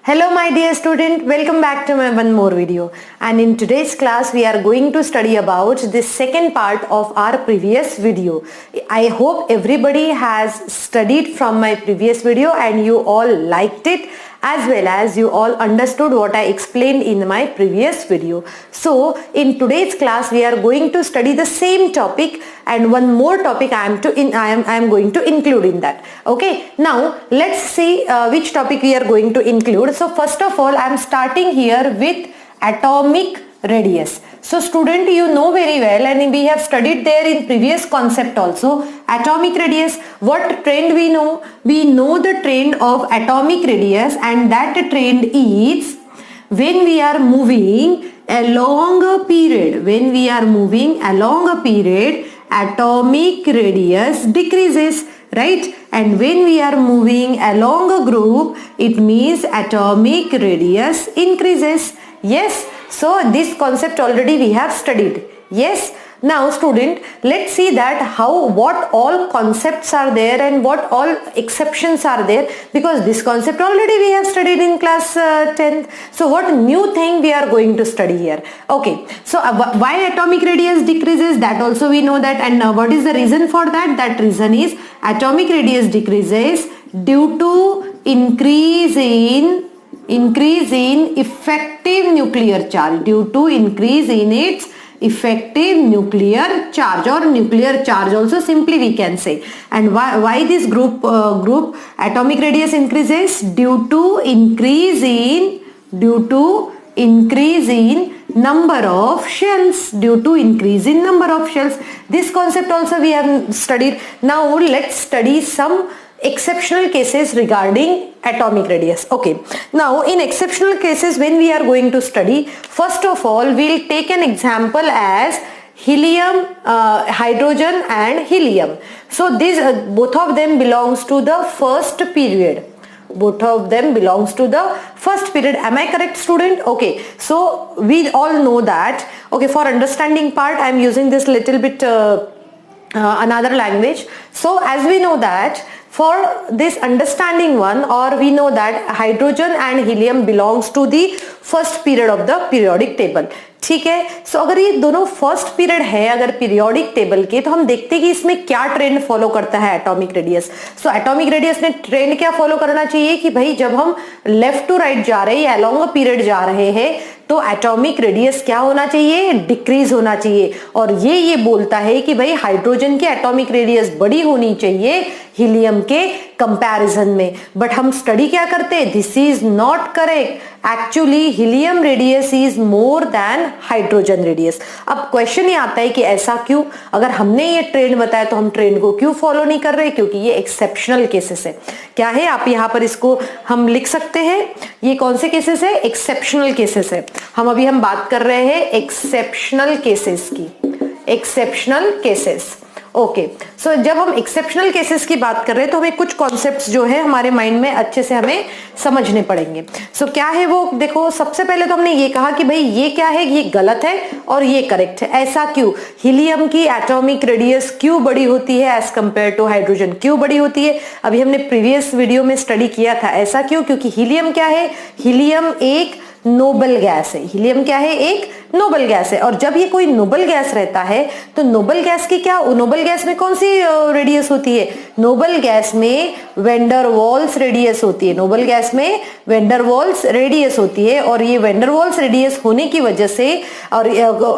Hello my dear student, welcome back to my one more video, and in today's class we are going to study about the second part of our previous video. I hope everybody has studied from my previous video and you all liked it, as well as you all understood what I explained in my previous video. So in today's class we are going to study the same topic and one more topic I am going to include in that. Okay, now let's see which topic we are going to include. So first of all, I am starting here with atomic radius. So student, you know very well, and we have studied there in previous concept also, atomic radius. What trend we know? We know the trend of atomic radius, and that trend is when we are moving along a period. When we are moving along a period, atomic radius decreases, right? And when we are moving along a group, it means atomic radius increases. Yes, so this concept already we have studied. Yes. Now student, let's see that what all concepts are there and what all exceptions are there, because this concept already we have studied in class 10th. So what new thing we are going to study here? Okay, so why atomic radius decreases, that also we know that, and what is the reason for that? That reason is atomic radius decreases due to increase in effective nuclear charge, due to increase in its effective nuclear charge, or nuclear charge also simply we can say. And why this group atomic radius increases? Due to increase in number of shells, This concept also we have studied. Now let's study some exceptional cases regarding atomic radius. Okay, now in exceptional cases when we are going to study, first of all we'll take an example as helium, hydrogen and helium. So these both of them belongs to the first period. Am I correct, student? Okay, so we all know that. Okay, for understanding part I am using this little bit another language. So as we know that for this understanding one, or we know that hydrogen and helium belongs to the first period of the periodic table. ठीक है, सो अगर ये दोनों first period है अगर periodic table के, तो हम देखते हैं कि इसमें क्या ट्रेंड फॉलो करता है atomic radius. So atomic radius ने ट्रेंड क्या फॉलो करना चाहिए कि भाई जब हम लेफ्ट टू राइट जा रहे हैं, अलोंग अ पीरियड जा रहे हैं, तो एटॉमिक रेडियस क्या होना चाहिए? डिक्रीज होना चाहिए. और ये बोलता है कि भाई हाइड्रोजन की एटॉमिक रेडियस बड़ी होनी चाहिए हीलियम के कंपैरिजन में. बट हम स्टडी क्या करते हैं? This is not correct. Actually helium radius is more then hydrogen radius. अब क्वेश्चन ये आता है कि ऐसा क्यों? अगर हमने ये ट्रेंड बताया तो हम ट्रेंड को क्यों फॉलो नहीं कर रहे? क्योंकि ये एक्सेप्शनल केसेस है. क्या है? आप यहाँ पर इसको हम लिख सकते हैं. ये कौन से केसेस है? एक्सेप्शनल केसेस है. हम बात कर रहे हैं एक्सेप्शनल केसेस की. Exceptional cases. ओके, सो जब हम एक्सेप्शनल केसेस की बात कर रहे हैं तो हमें कुछ कॉन्सेप्ट्स जो है हमारे माइंड में अच्छे से हमें समझने पड़ेंगे. सो क्या है वो? देखो, सबसे पहले तो हमने ये कहा कि भाई ये क्या है, ये गलत है और ये करेक्ट है. ऐसा क्यों? हीलियम की एटॉमिक रेडियस क्यों बड़ी होती है एज कंपेयर टू हाइड्रोजन? क्यों बड़ी होती है? अभी हमने प्रीवियस वीडियो में स्टडी किया था. ऐसा क्यों? क्योंकि हीलियम क्या है? हीलियम एक नोबल गैस है. हीलियम क्या है? एक नोबल गैस है. और जब ये कोई नोबल गैस रहता है तो नोबल गैस की क्या, नोबल गैस में कौन सी रेडियस होती है? नोबल गैस में वेंडर वॉल्स रेडियस होती है. नोबल गैस में वेंडर वॉल्स रेडियस होती है. और ये वेंडर वॉल्स रेडियस होने की वजह से, और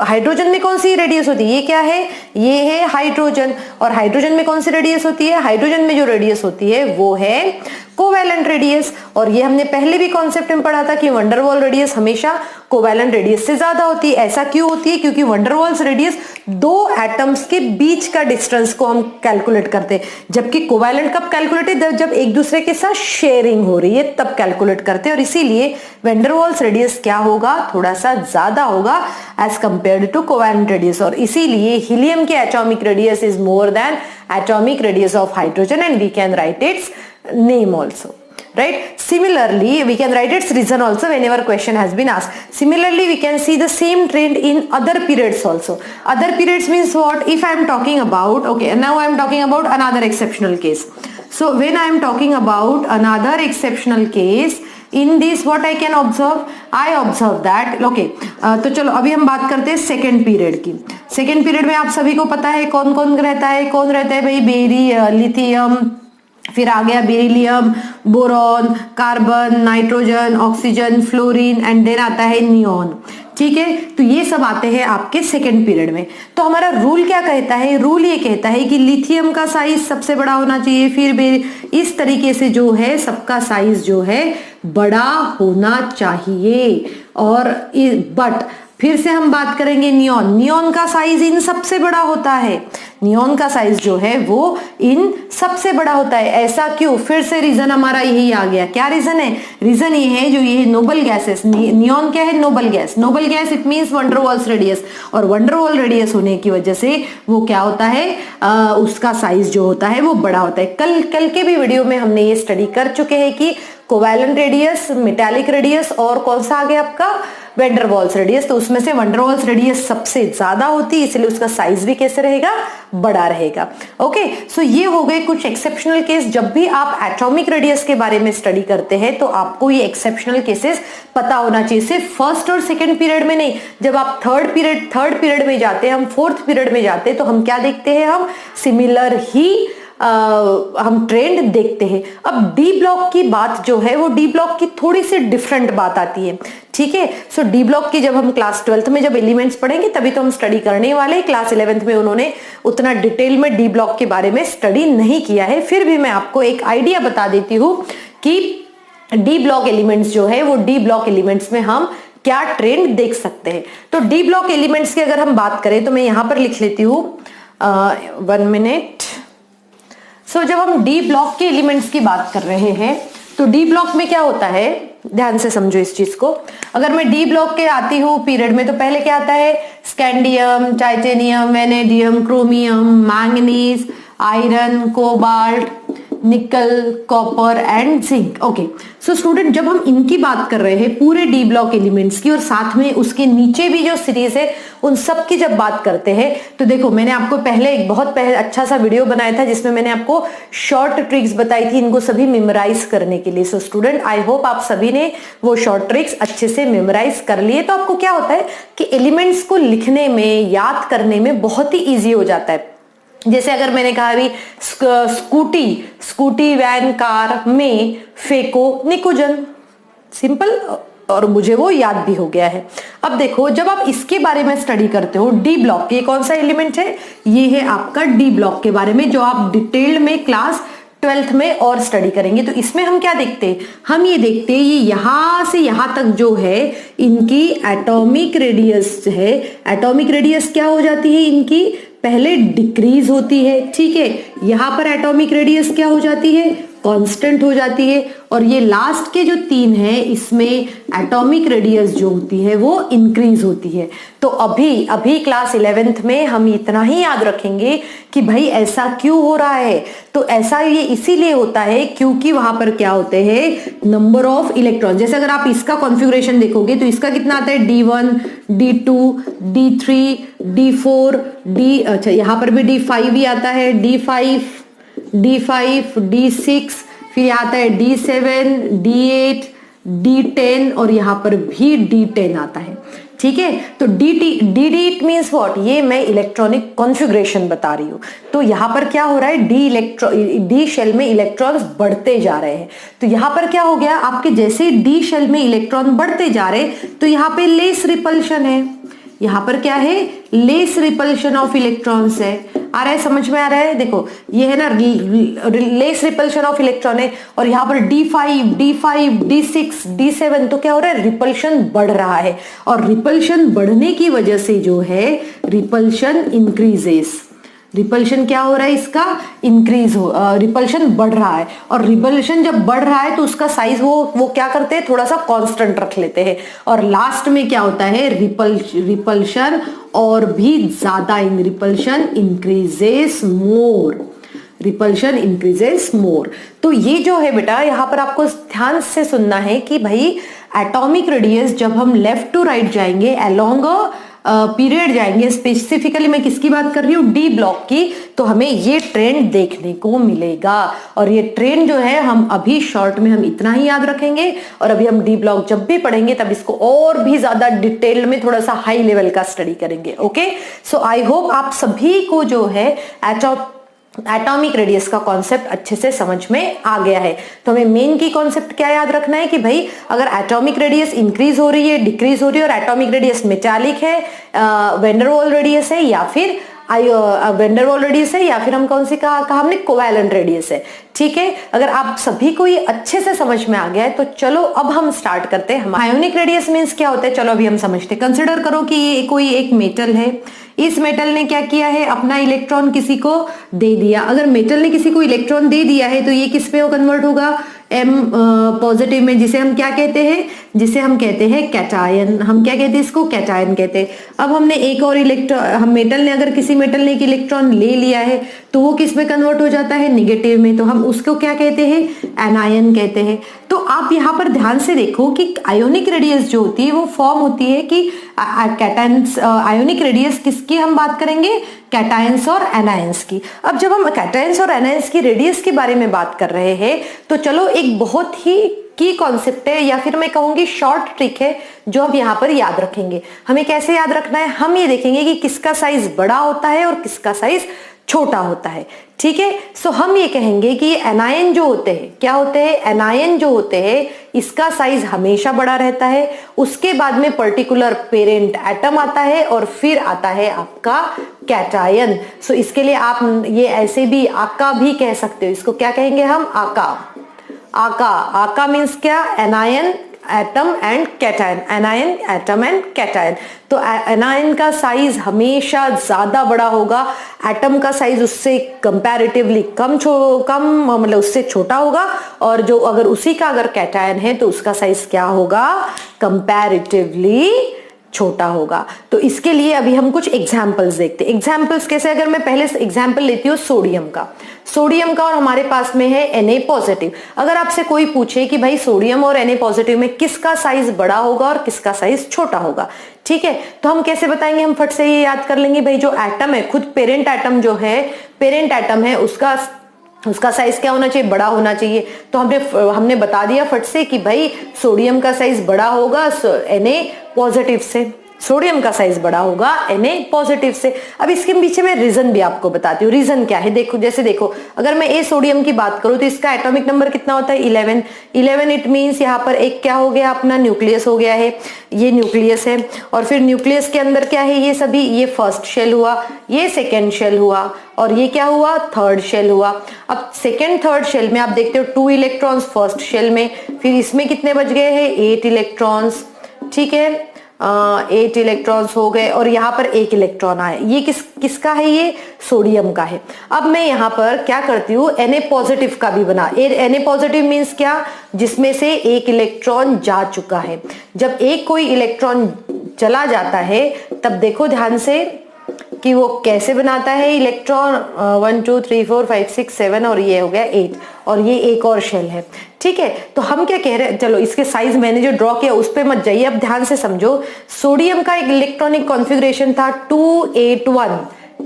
हाइड्रोजन में कौन सी रेडियस होती है? ये क्या है? ये है हाइड्रोजन. और हाइड्रोजन में कौन सी रेडियस होती है? हाइड्रोजन में जो रेडियस होती है वो है कोवैलेंट रेडियस. और ये हमने पहले भी कॉन्सेप्ट में पढ़ा था कि वंडरवॉल रेडियस हमेशा कोवैलेंट रेडियस से ज्यादा होती है. ऐसा क्यों होती है? क्योंकि वंडरवॉल्स रेडियस दो एटम्स के बीच का डिस्टेंस को हम कैलकुलेट करते हैं, जबकि कोवैलेंट कब कैलकुलेट है? जब एक दूसरे के साथ शेयरिंग हो रही है तब कैलकुलेट करते हैं. और इसीलिए वंडरवॉल्स रेडियस क्या होगा? थोड़ा सा ज्यादा होगा as compared to covalent radius. और इसीलिए हीलियम के atomic radius is more than atomic radius of hydrogen, and we can write its name also. Right? Similarly, we can write its reason also whenever question has been asked. Similarly, we can see the same trend in other periods also. Other periods means what? If I am talking about, okay, now I am talking about another exceptional case. So when I am talking about another exceptional case, in this what I can observe, I observe that okay. तो चलो अभी हम बात करते हैं second period की। Second period में आप सभी को पता है कौन कौन रहता है, कौन रहता है भाई, लिथियम, फिर आ गया beryllium, boron, carbon, nitrogen, oxygen, fluorine and then आता है नियॉन। ठीक है, तो ये सब आते हैं आपके सेकेंड पीरियड में। तो हमारा रूल क्या कहता है, रूल ये कहता है कि लिथियम का साइज सबसे बड़ा होना चाहिए, फिर इस तरीके से जो है सबका साइज जो है बड़ा होना चाहिए। और बट फिर से हम बात करेंगे नियॉन, नियॉन का साइज इन सबसे बड़ा होता है, नियॉन का साइज जो है वो इन सबसे बड़ा होता है। ऐसा क्यों, फिर से रीजन हमारा यही आ गया। क्या रीजन है, रीजन ये है जो ये नोबल गैसेस, नियॉन क्या है, noble gas, noble gas it means Van der Waals radius, और वंडरवॉल रेडियस होने की वजह से वो क्या होता है, उसका साइज जो होता है वो बड़ा होता है। कल के भी वीडियो में हमने ये स्टडी कर चुके हैं कि कोवैलेंट रेडियस, मेटालिक रेडियस और कौन सा आ गया आपका वैंडरवॉल्स रेडियस। तो उसमें से वैंडरवॉल्स रेडियस सबसे ज्यादा होती है, इसलिए उसका साइज भी कैसे रहेगा, बड़ा रहेगा। ओके, सो ये हो गए कुछ एक्सेप्शनल केस। जब भी आप एटॉमिक रेडियस के बारे में स्टडी करते हैं तो आपको ये एक्सेप्शनल केसेस पता होना चाहिए, सिर्फ फर्स्ट और सेकंड पीरियड में नहीं। जब आप थर्ड पीरियड में जाते हैं, हम फोर्थ पीरियड में जाते हैं, तो हम क्या देखते हैं, हम सिमिलर ही हम ट्रेंड देखते हैं। अब डी ब्लॉक की बात जो है वो डी ब्लॉक की थोड़ी सी डिफरेंट बात आती है। ठीक है, सो डी ब्लॉक की जब हम क्लास 12th में जब एलिमेंट्स पढ़ेंगे तभी तो हम स्टडी करने वाले। क्लास 11th में उन्होंने उतना डिटेल में डी ब्लॉक के बारे में स्टडी नहीं किया है, फिर भी मैं आपको एक आइडिया बता देती हूँ कि डी ब्लॉक एलिमेंट्स जो है वो डी ब्लॉक एलिमेंट्स में हम क्या ट्रेंड देख सकते हैं। तो डी ब्लॉक एलिमेंट्स की अगर हम बात करें तो मैं यहां पर लिख लेती हूँ 1 मिनट। सो जब हम डी ब्लॉक के एलिमेंट्स की बात कर रहे हैं तो डी ब्लॉक में क्या होता है, ध्यान से समझो इस चीज को। अगर मैं डी ब्लॉक के आती हूँ पीरियड में तो पहले क्या आता है, scandium, titanium, vanadium, chromium, manganese, iron, cobalt, nickel, copper and zinc. Okay, so student जब हम इनकी बात कर रहे हैं पूरे डी ब्लॉक एलिमेंट्स की और साथ में उसके नीचे भी जो सीरीज है उन सब की जब बात करते हैं तो देखो मैंने आपको पहले एक बहुत अच्छा सा वीडियो बनाया था जिसमें मैंने आपको शॉर्ट ट्रिक्स बताई थी इनको सभी मेमोराइज करने के लिए। सो स्टूडेंट आई होप आप सभी ने वो शॉर्ट ट्रिक्स अच्छे से मेमोराइज कर लिए। तो आपको क्या होता है कि एलिमेंट्स को लिखने में, याद करने में बहुत ही ईजी हो जाता है। जैसे अगर मैंने कहा अभी स्कूटी वैन कार में फेंको निकोजन, सिंपल, और मुझे वो याद भी हो गया है। अब देखो जब आप इसके बारे में स्टडी करते हो डी ब्लॉक, ये कौन सा एलिमेंट है, ये है आपका डी ब्लॉक के बारे में जो आप डिटेल्ड में क्लास 12th में और स्टडी करेंगे। तो इसमें हम क्या देखते हैं, हम ये देखते हैं ये यहां से यहां तक जो है इनकी एटॉमिक रेडियस है, एटॉमिक रेडियस क्या हो जाती है इनकी, पहले डिक्रीज होती है। ठीक है, यहां पर एटॉमिक रेडियस क्या हो जाती है, कांस्टेंट हो जाती है। और ये लास्ट के जो 3 है इसमें एटॉमिक रेडियस जो होती है वो इंक्रीज होती है। तो अभी क्लास 11th में हम इतना ही याद रखेंगे कि भाई ऐसा क्यों हो रहा है। तो ऐसा ये इसीलिए होता है क्योंकि वहां पर क्या होते हैं, नंबर ऑफ इलेक्ट्रॉन। जैसे अगर आप इसका कॉन्फ़िगरेशन देखोगे तो इसका कितना आता है, D1, D2, D3, D4, अच्छा यहां पर भी D5 भी आता है, D5, D6, फिर यहाँ आता है D7, D8, D10 और यहाँ पर भी D10 आता है। ठीक है, तो D8 मीन्स व्हाट, ये मैं इलेक्ट्रॉनिक कॉन्फ़िगरेशन बता रही हूँ। तो यहाँ पर क्या हो रहा है, डी शेल में इलेक्ट्रॉन्स बढ़ते जा रहे हैं। तो यहाँ पर क्या हो गया, आपके जैसे डी शेल में इलेक्ट्रॉन बढ़ते जा रहे तो यहाँ पे लेस रिपल्शन है, यहाँ पर क्या है, लेस रिपल्शन ऑफ इलेक्ट्रॉन्स है। आ रहा है, समझ में आ रहा है, देखो ये है ना लेस रिपल्शन ऑफ इलेक्ट्रॉन है। और यहाँ पर D5, D6, D7 तो क्या हो रहा है, रिपल्शन बढ़ रहा है। और रिपल्शन बढ़ने की वजह से जो है रिपल्शन इंक्रीजेस, रिपल्शन क्या हो रहा है इसका, इंक्रीज हो, रिपल्शन बढ़ रहा है। और रिपल्शन जब बढ़ रहा है तो उसका साइज वो क्या करते हैं, थोड़ा सा कांस्टेंट रख लेते हैं। और लास्ट में क्या होता है, रिपल्शन और भी ज्यादा, रिपल्शन इंक्रीजेस मोर, रिपल्शन इंक्रीजेस मोर। तो ये जो है बेटा यहाँ पर आपको ध्यान से सुनना है कि भाई एटॉमिक रेडियस जब हम लेफ्ट टू राइट जाएंगे अलोंग पीरियड जाएंगे, स्पेसिफिकली मैं किसकी बात कर रही हूँ, डी ब्लॉक की, तो हमें ये ट्रेंड देखने को मिलेगा। और ये ट्रेंड जो है हम अभी शॉर्ट में हम इतना ही याद रखेंगे, और अभी हम डी ब्लॉक जब भी पढ़ेंगे तब इसको और भी ज्यादा डिटेल में थोड़ा सा हाई लेवल का स्टडी करेंगे। ओके, सो आई होप आप सभी को जो है एटॉमिक रेडियस का कॉन्सेप्ट अच्छे से समझ में आ गया है। तो हमें मेन की कॉन्सेप्ट क्या याद रखना है कि भाई अगर एटॉमिक रेडियस इंक्रीज हो रही है, डिक्रीज हो रही है, और एटॉमिक रेडियस मेटालिक है, वैन डर वाल रेडियस है, या फिर वैन डर वाल रेडियस है, या फिर हम कौन सी कहा हमने कोवैलेंट रेडियस है। ठीक है, अगर आप सभी को ये अच्छे से समझ में आ गया है तो चलो अब हम स्टार्ट करते हैं। आयोनिक रेडियस मींस क्या होता है, चलो अभी हम समझते हैं। कंसिडर करो कि ये कोई एक मेटल है, इस मेटल ने क्या किया है, अपना इलेक्ट्रॉन किसी को दे दिया। अगर मेटल ने किसी को इलेक्ट्रॉन दे दिया है तो ये किस पे कन्वर्ट होगा, M पॉजिटिव में, जिसे हम क्या कहते हैं, जिसे हम कहते हैं कैटायन। हम क्या कहते हैं इसको, कैटायन कहते हैं। अब हमने एक और इलेक्ट्रॉन, हम मेटल ने, अगर किसी मेटल ने एक इलेक्ट्रॉन ले लिया है तो वो किस में कन्वर्ट हो जाता है, निगेटिव में, तो हम उसको क्या कहते हैं, एनायन कहते हैं। तो आप यहाँ पर ध्यान से देखो कि आयोनिक रेडियस जो होती है वो फॉर्म होती है कि कैटायंस, आयोनिक रेडियस किसकी हम बात करेंगे, कैटायंस और एनायंस की। अब जब हम कैटायंस और एनायंस की रेडियस के बारे में बात कर रहे हैं तो चलो एक बहुत ही की कॉन्सेप्ट है, या फिर मैं कहूंगी शॉर्ट ट्रिक है जो हम यहाँ पर याद रखेंगे। हमें कैसे याद रखना है, हम ये देखेंगे कि किसका साइज बड़ा होता है और किसका साइज छोटा होता है। ठीक है, सो हम ये कहेंगे कि एनायन जो होते हैं, क्या होते हैं, एनायन जो होते हैं इसका साइज हमेशा बड़ा रहता है। उसके बाद में पर्टिकुलर पेरेंट एटम आता है और फिर आता है आपका कैटायन। सो इसके लिए आप ये ऐसे भी आका भी कह सकते हो, इसको क्या कहेंगे हम, आका। आका, आका मीन्स क्या, anion atom and cation, anion atom and cation. तो एनायन का साइज हमेशा ज्यादा बड़ा होगा, एटम का साइज उससे कंपैरेटिवली कम मतलब उससे छोटा होगा, और जो अगर उसी का अगर कैटायन है तो उसका साइज क्या होगा, कंपैरेटिवली छोटा होगा। तो इसके लिए अभी हम कुछ एग्जाम्पल्स देखते हैं। एग्जाम्पल्स कैसे, अगर मैं पहले एग्जाम्पल लेती हूँ सोडियम का, और हमारे पास में है Na पॉजिटिव। अगर आपसे कोई पूछे कि भाई सोडियम और Na पॉजिटिव में किसका साइज बड़ा होगा और किसका साइज छोटा होगा, ठीक है, तो हम कैसे बताएंगे, हम फट से ये याद कर लेंगे, भाई जो एटम है, खुद पेरेंट एटम जो है, पेरेंट एटम है, उसका साइज क्या होना चाहिए, बड़ा होना चाहिए। तो हमने बता दिया फट से कि भाई सोडियम का साइज बड़ा होगा Na पॉजिटिव से, सोडियम का साइज बड़ा होगा Na पॉजिटिव से। अब इसके पीछे मैं रीजन भी आपको बताती हूँ। रीजन क्या है, देखो, जैसे देखो, अगर मैं सोडियम की बात करूँ तो इसका एटॉमिक नंबर कितना होता है, 11। इट मींस यहाँ पर एक क्या हो गया, अपना न्यूक्लियस हो गया है, ये न्यूक्लियस है, और फिर न्यूक्लियस के अंदर क्या है, ये सभी, ये फर्स्ट शेल हुआ, ये सेकेंड शेल हुआ, और ये क्या हुआ, थर्ड शेल हुआ। अब सेकेंड थर्ड शेल में आप देखते हो 2 इलेक्ट्रॉन्स फर्स्ट शेल में, फिर इसमें कितने बच गए हैं, 8 इलेक्ट्रॉन्स। ठीक है, 8 इलेक्ट्रॉन्स हो गए, और यहाँ पर 1 इलेक्ट्रॉन आए। ये किसका है, ये सोडियम का है। अब मैं यहाँ पर क्या करती हूँ, Na पॉजिटिव का भी बना। Na पॉजिटिव मीन्स क्या, जिसमें से 1 इलेक्ट्रॉन जा चुका है। जब एक कोई इलेक्ट्रॉन चला जाता है तब देखो ध्यान से कि वो कैसे बनाता है इलेक्ट्रॉन, 1 2 3 4 5 6 7, और ये हो गया 8, और ये एक और शेल है। ठीक है, तो हम क्या कह रहे हैं, चलो इसके साइज मैंने जो ड्रॉ किया उस पे मत जाइए, अब ध्यान से समझो। सोडियम का एक इलेक्ट्रॉनिक कॉन्फ़िगरेशन था 281,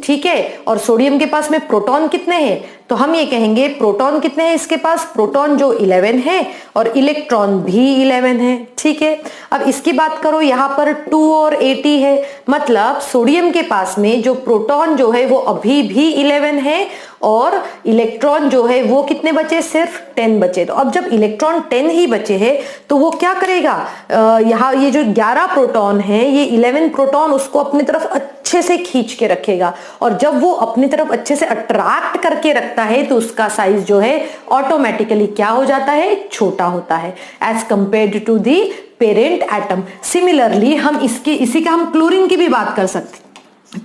ठीक है, और सोडियम के पास में प्रोटॉन कितने हैं, तो हम ये कहेंगे प्रोटॉन कितने हैं इसके पास, प्रोटॉन जो 11 है और इलेक्ट्रॉन भी 11 है। ठीक है, अब इसकी बात करो, यहाँ पर 2 और 80 है, मतलब सोडियम के पास में जो प्रोटॉन जो है वो अभी भी 11 है, और इलेक्ट्रॉन जो है वो कितने बचे, सिर्फ 10 बचे। तो अब जब इलेक्ट्रॉन 10 ही बचे हैं तो वो क्या करेगा, यहाँ ये जो 11 प्रोटॉन है, ये 11 प्रोटॉन उसको अपनी तरफ अच्छे से खींच के रखेगा, और जब वो अपनी तरफ अच्छे से अट्रैक्ट करके रखता है तो उसका साइज जो है ऑटोमेटिकली क्या हो जाता है, छोटा होता है, as compared to the parent atom. Similarly हम इसी का हम क्लोरीन की भी बात कर सकते हैं,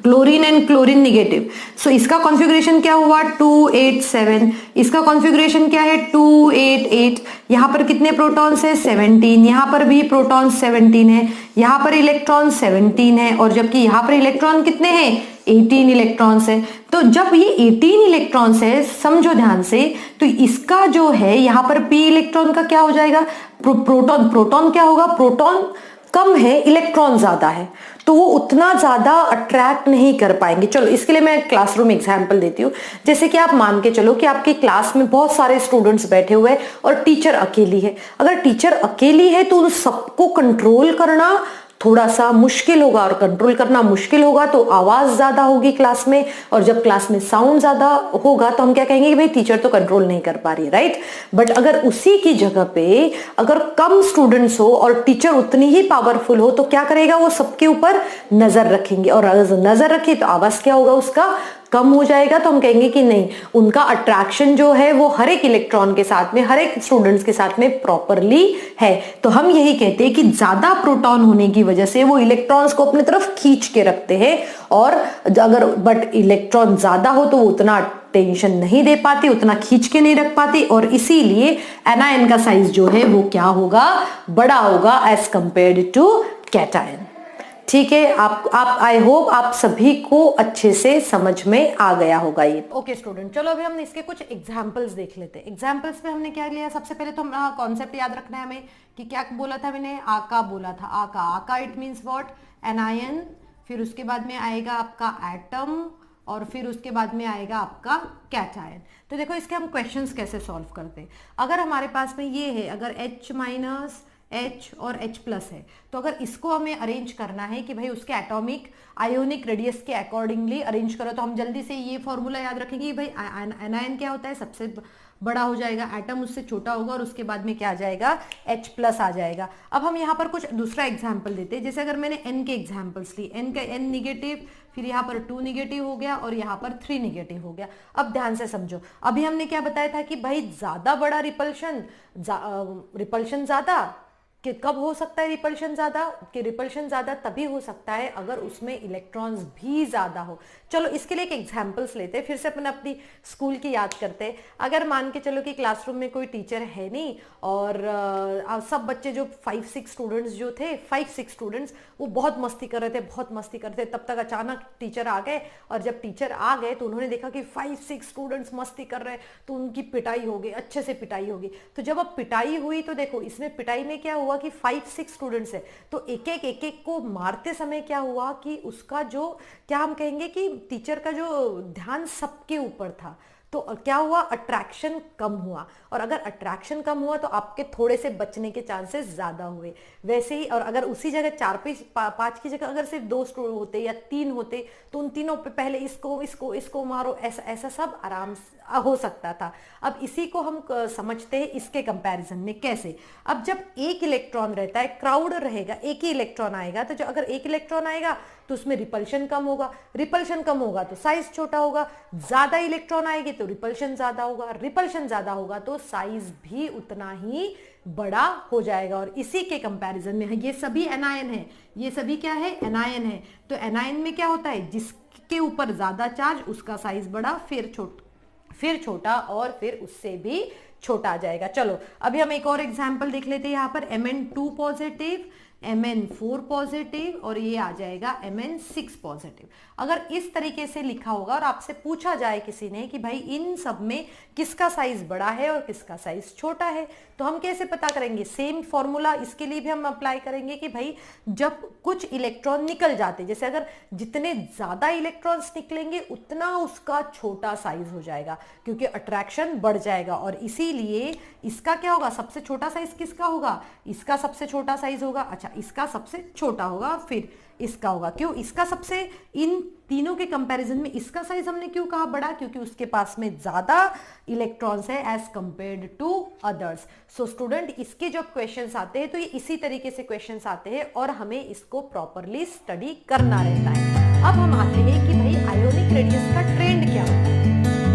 क्लोरीन एंड क्लोरीन निगेटिव। सो इसका कॉन्फ़िगरेशन क्या हुआ, 287, इसका कॉन्फ़िगरेशन क्या है, 288। यहाँ पर कितने प्रोटॉन्स है, 17, यहाँ पर भी प्रोटॉन 17 है, यहाँ पर इलेक्ट्रॉन 17 है, और जबकि यहाँ पर इलेक्ट्रॉन कितने हैं, 18 इलेक्ट्रॉन्स है। तो जब ये 18 इलेक्ट्रॉन्स है, समझो ध्यान से, तो इसका जो है यहाँ पर p इलेक्ट्रॉन का क्या हो जाएगा, प्रोटॉन क्या होगा, प्रोटॉन कम है, इलेक्ट्रॉन ज्यादा है, तो वो उतना ज्यादा अट्रैक्ट नहीं कर पाएंगे। चलो इसके लिए मैं क्लासरूम एग्जांपल देती हूँ। जैसे कि आप मान के चलो कि आपकी क्लास में बहुत सारे स्टूडेंट्स बैठे हुए हैं और टीचर अकेली है। अगर टीचर अकेली है तो उन सबको कंट्रोल करना थोड़ा सा मुश्किल होगा, और कंट्रोल करना मुश्किल होगा तो आवाज ज्यादा होगी क्लास में, और जब क्लास में साउंड ज्यादा होगा तो हम क्या कहेंगे कि भाई टीचर तो कंट्रोल नहीं कर पा रही, राइट। बट अगर उसी की जगह पे अगर कम स्टूडेंट्स हो और टीचर उतनी ही पावरफुल हो तो क्या करेगा, वो सबके ऊपर नजर रखेंगे, और अगर नजर रखे तो आवाज क्या होगा उसका, कम हो जाएगा। तो हम कहेंगे कि नहीं, उनका अट्रैक्शन जो है वो हर एक इलेक्ट्रॉन के साथ में, हर एक स्टूडेंट्स के साथ में प्रॉपरली है। तो हम यही कहते हैं कि ज्यादा प्रोटॉन होने की वजह से वो इलेक्ट्रॉन्स को अपनी तरफ खींच के रखते हैं, और अगर बट इलेक्ट्रॉन ज्यादा हो तो वो उतना टेंशन नहीं दे पाती, उतना खींच के नहीं रख पाती, और इसीलिए एनायन का साइज जो है वो क्या होगा, बड़ा होगा एज कंपेयर्ड टू कैटायन। ठीक है, आप आई होप आप सभी को अच्छे से समझ में आ गया होगा ये। ओके स्टूडेंट, चलो अभी हम इसके कुछ एग्जांपल्स देख लेते हैं। एग्जांपल्स में हमने क्या लिया, सबसे पहले तो हम कॉन्सेप्ट याद रखना है हमें कि क्या बोला था मैंने, आका बोला था। आका, आका इट मींस व्हाट, एनायन, फिर उसके बाद में आएगा आपका एटम, और फिर उसके बाद में आएगा आपका कैटायन। तो देखो इसके हम क्वेश्चंस कैसे सॉल्व करते हैं। अगर हमारे पास में ये है, अगर H- H और H प्लस है, तो अगर इसको हमें अरेंज करना है कि भाई उसके एटॉमिक आयोनिक रेडियस के अकॉर्डिंगली अरेंज करो, तो हम जल्दी से ये फॉर्मूला याद रखेंगे कि भाई एनायन क्या होता है, सबसे बड़ा हो जाएगा, एटम उससे छोटा होगा, और उसके बाद में क्या आ जाएगा, H प्लस आ जाएगा। अब हम यहाँ पर कुछ दूसरा एग्जाम्पल देते हैं। जैसे अगर मैंने N के एग्जाम्पल्स ली, N का N निगेटिव, फिर यहाँ पर 2 निगेटिव हो गया, और यहाँ पर 3 निगेटिव हो गया। अब ध्यान से समझो, अभी हमने क्या बताया था कि भाई ज्यादा बड़ा रिपल्शन ज्यादा, कि कब हो सकता है रिपल्शन ज्यादा, कि रिपल्शन ज्यादा तभी हो सकता है अगर उसमें इलेक्ट्रॉन्स भी ज्यादा हो। चलो इसके लिए एक एग्जांपल्स लेते हैं, फिर से अपन अपनी स्कूल की याद करते हैं। अगर मान के चलो कि क्लासरूम में कोई टीचर है नहीं, और सब बच्चे जो 5-6 स्टूडेंट्स जो थे, 5-6 स्टूडेंट्स वो बहुत मस्ती कर रहे थे, बहुत मस्ती करते, तब तक अचानक टीचर आ गए, और जब टीचर आ गए तो उन्होंने देखा कि 5-6 स्टूडेंट्स मस्ती कर रहे हैं, तो उनकी पिटाई हो गई, अच्छे से पिटाई होगी। तो जब अब पिटाई हुई तो देखो इसमें पिटाई में क्या हुआ कि 5-6 स्टूडेंट्स है, तो एक एक को मारते समय क्या हुआ कि उसका जो, क्या हम कहेंगे कि टीचर का जो ध्यान सबके ऊपर था, तो क्या हुआ, अट्रैक्शन कम हुआ। और अगर अट्रैक्शन कम हुआ तो आपके थोड़े से बचने के चांसेस ज्यादा हुए। वैसे ही, और अगर उसी जगह 4-5 की जगह अगर सिर्फ 2 स्टूडेंट होते या 3 होते, तो उन तीनों पे पहले इसको मारो, ऐसा सब आराम से हो सकता था। अब इसी को हम समझते हैं इसके कंपैरिजन में कैसे। अब जब एक इलेक्ट्रॉन रहता है, क्राउड रहेगा, एक ही इलेक्ट्रॉन आएगा, तो जो अगर एक इलेक्ट्रॉन आएगा तो उसमें रिपल्शन कम होगा, रिपल्शन कम होगा तो साइज छोटा होगा, ज्यादा इलेक्ट्रॉन आएंगे तो रिपल्शन ज्यादा होगा, रिपल्शन ज्यादा होगा तो साइज भी उतना ही बड़ा हो जाएगा। और इसी के कंपैरिजन में ये सभी एनायन है, ये सभी क्या है, एनायन है। तो एनायन में क्या होता है, जिसके ऊपर ज्यादा चार्ज उसका साइज बड़ा, फिर छोटा, और फिर उससे भी छोटा आ जाएगा। चलो अभी हम एक और एग्जांपल देख लेते हैं। यहाँ पर Mn2 पॉजिटिव, Mn4 पॉजिटिव, और ये आ जाएगा Mn6 पॉजिटिव। अगर इस तरीके से लिखा होगा और आपसे पूछा जाए किसी ने कि भाई इन सब में किसका साइज बड़ा है और किसका साइज छोटा है, तो हम कैसे पता करेंगे। सेम फॉर्मूला इसके लिए भी हम अप्लाई करेंगे कि भाई जब कुछ इलेक्ट्रॉन निकल जाते, जैसे अगर जितने ज्यादा इलेक्ट्रॉन्स निकलेंगे उतना उसका छोटा साइज हो जाएगा, क्योंकि अट्रैक्शन बढ़ जाएगा। और इसीलिए इसका क्या होगा, सबसे छोटा साइज किसका होगा, इसका सबसे छोटा साइज होगा। अच्छा, इसका सबसे छोटा होगा, फिर इसका होगा। क्यों, इसका सबसे, इन तीनों के कंपैरिजन में इसका साइज हमने क्यों कहा बड़ा, क्योंकि उसके पास में ज्यादा इलेक्ट्रॉन्स है as compared to others. So student, इसके जब क्वेश्चंस आते हैं तो ये इसी तरीके से क्वेश्चंस आते हैं, और हमें इसको प्रॉपरली स्टडी करना रहता है। अब हम आते हैं कि भाई आयोनिक रेडियस का ट्रेंड क्या होता है।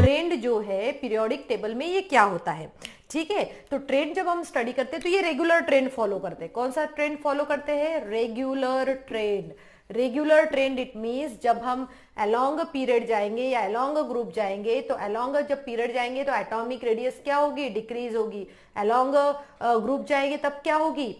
ट्रेंड जो है पीरियोडिक टेबल में ये क्या होता है, ठीक है। तो ट्रेंड जब हम स्टडी करते हैं तो ये रेगुलर ट्रेंड फॉलो करते हैं। कौन सा ट्रेंड फॉलो करते हैं, regular trend. Regular trend it means जब हम अलोंग पीरियड जाएंगे या अलोंग ग्रुप जाएंगे, तो अलोंग जब पीरियड जाएंगे तो एटॉमिक रेडियस क्या होगी, डिक्रीज होगी। अलोंग ग्रुप जाएंगे तब क्या होगी,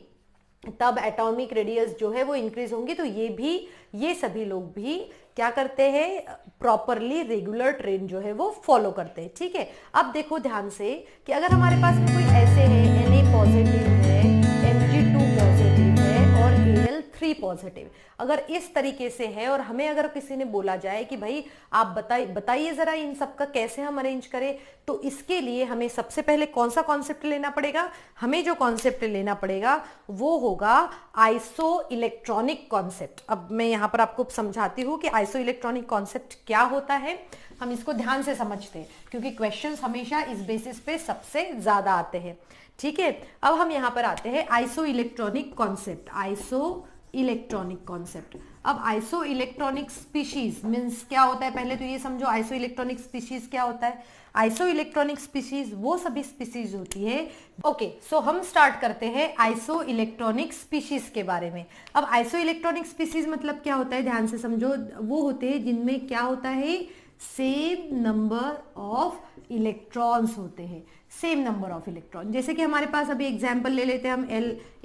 तब एटॉमिक रेडियस जो है वो इंक्रीज होंगी। तो ये सभी लोग भी क्या करते हैं, प्रॉपरली रेगुलर ट्रेंड जो है वो फॉलो करते हैं, ठीक है। अब देखो ध्यान से कि अगर हमारे पास में कोई ऐसे है, Na पॉजिटिव है, Mg2 पॉजिटिव है और Al 3 पॉजिटिव। अगर इस तरीके से है और हमें अगर किसी ने बोला जाए कि भाई आप बताइए जरा इन सब का कैसे हम अरेंज करें, तो इसके लिए हमें सबसे पहले कौन सा कॉन्सेप्ट लेना पड़ेगा? हमें जो कॉन्सेप्ट लेना पड़ेगा वो होगा आइसो इलेक्ट्रॉनिक कॉन्सेप्ट। अब मैं यहां पर आपको समझाती हूं कि आइसो इलेक्ट्रॉनिक कॉन्सेप्ट क्या होता है। हम इसको ध्यान से समझते हैं क्योंकि क्वेश्चंस हमेशा इस बेसिस पे सबसे ज्यादा आते हैं। ठीक है, अब हम यहां पर आते हैं iso electronic concept. Iso electronic concept. अब आइसो इलेक्ट्रॉनिक स्पीशीज मीन्स क्या होता है, पहले तो ये समझो आइसो इलेक्ट्रॉनिक स्पीशीज क्या होता है। आइसो इलेक्ट्रॉनिक स्पीशीज वो सभी स्पीशीज होती है। ओके, सो हम स्टार्ट करते हैं आइसो इलेक्ट्रॉनिक स्पीशीज के बारे में। अब आइसो इलेक्ट्रॉनिक स्पीशीज मतलब क्या होता है, ध्यान से समझो। वो होते हैं जिनमें क्या होता है, सेम नंबर ऑफ इलेक्ट्रॉन्स होते हैं, सेम नंबर ऑफ इलेक्ट्रॉन। जैसे कि हमारे पास अभी एग्जांपल ले लेते हैं हम,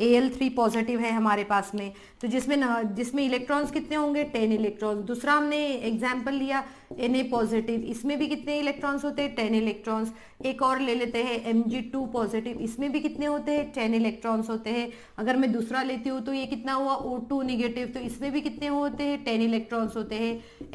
Al3 पॉजिटिव है हमारे पास में, तो जिसमें इलेक्ट्रॉन्स कितने होंगे, 10 इलेक्ट्रॉन्स। दूसरा हमने एग्जांपल लिया Na पॉजिटिव, इसमें भी कितने इलेक्ट्रॉन्स होते हैं, 10 इलेक्ट्रॉन्स। एक और ले लेते हैं Mg2 पॉजिटिव, इसमें भी कितने होते हैं, 10 इलेक्ट्रॉन्स होते हैं। अगर मैं दूसरा लेती हूँ तो ये कितना हुआ, O2 निगेटिव, तो इसमें भी कितने होते हैं, 10 इलेक्ट्रॉन्स होते हैं।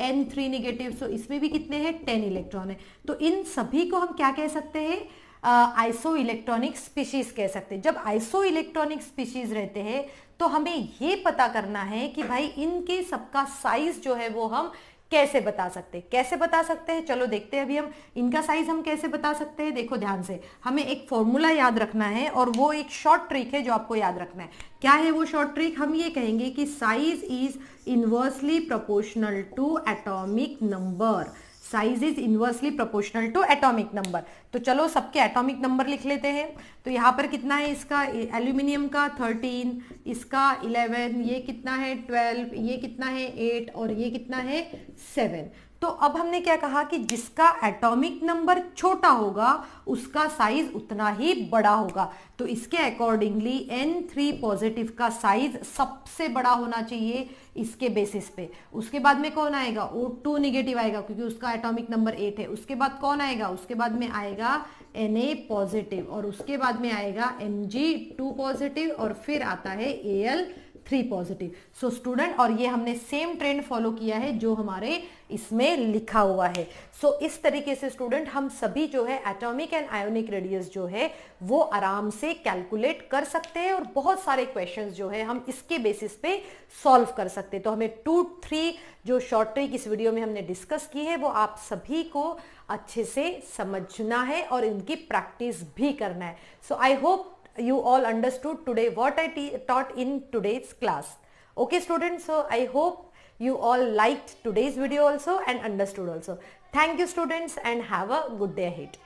N3 निगेटिव, तो इसमें भी कितने हैं, 10 इलेक्ट्रॉन है। तो इन सभी को हम क्या कह सकते हैं, आइसो इलेक्ट्रॉनिक स्पीशीज कह सकते हैं। जब आइसो इलेक्ट्रॉनिक स्पीशीज रहते हैं तो हमें ये पता करना है कि भाई इनके सबका साइज जो है वो हम कैसे बता सकते हैं। कैसे बता सकते हैं, चलो देखते हैं अभी हम इनका साइज हम कैसे बता सकते हैं। देखो ध्यान से, हमें एक फॉर्मूला याद रखना है और वो एक शॉर्ट ट्रिक है जो आपको याद रखना है। क्या है वो शॉर्ट ट्रिक, हम ये कहेंगे कि size is inversely proportional to atomic number. Size is inversely proportional to atomic number. तो चलो सबके एटॉमिक नंबर लिख लेते हैं। तो यहाँ पर कितना है इसका, एल्यूमिनियम का 13, इसका 11, ये कितना है 12, ये कितना है 8 और ये कितना है 7। तो अब हमने क्या कहा कि जिसका एटॉमिक नंबर छोटा होगा उसका साइज उतना ही बड़ा होगा। तो इसके अकॉर्डिंगली N3 पॉजिटिव का साइज सबसे बड़ा होना चाहिए इसके बेसिस पे। उसके बाद में कौन आएगा, O2 निगेटिव आएगा क्योंकि उसका एटॉमिक नंबर 8 है। उसके बाद कौन आएगा, उसके बाद में आएगा Na पॉजिटिव और उसके बाद में आएगा Mg2 पॉजिटिव और फिर आता है Al3 पॉजिटिव। सो स्टूडेंट, और ये हमने सेम ट्रेंड फॉलो किया है जो हमारे इसमें लिखा हुआ है। सो इस तरीके से स्टूडेंट हम सभी जो है एटॉमिक एंड आयोनिक रेडियस जो है वो आराम से कैलकुलेट कर सकते हैं और बहुत सारे क्वेश्चंस जो है हम इसके बेसिस पे सॉल्व कर सकते हैं। तो हमें 2-3 जो शॉर्ट ट्रिक इस वीडियो में हमने डिस्कस की है वो आप सभी को अच्छे से समझना है और इनकी प्रैक्टिस भी करना है। So I hope you all understood today what I taught in today's class. Okay students, so I hope you all liked today's video also and understood also. Thank you students and have a good day ahead.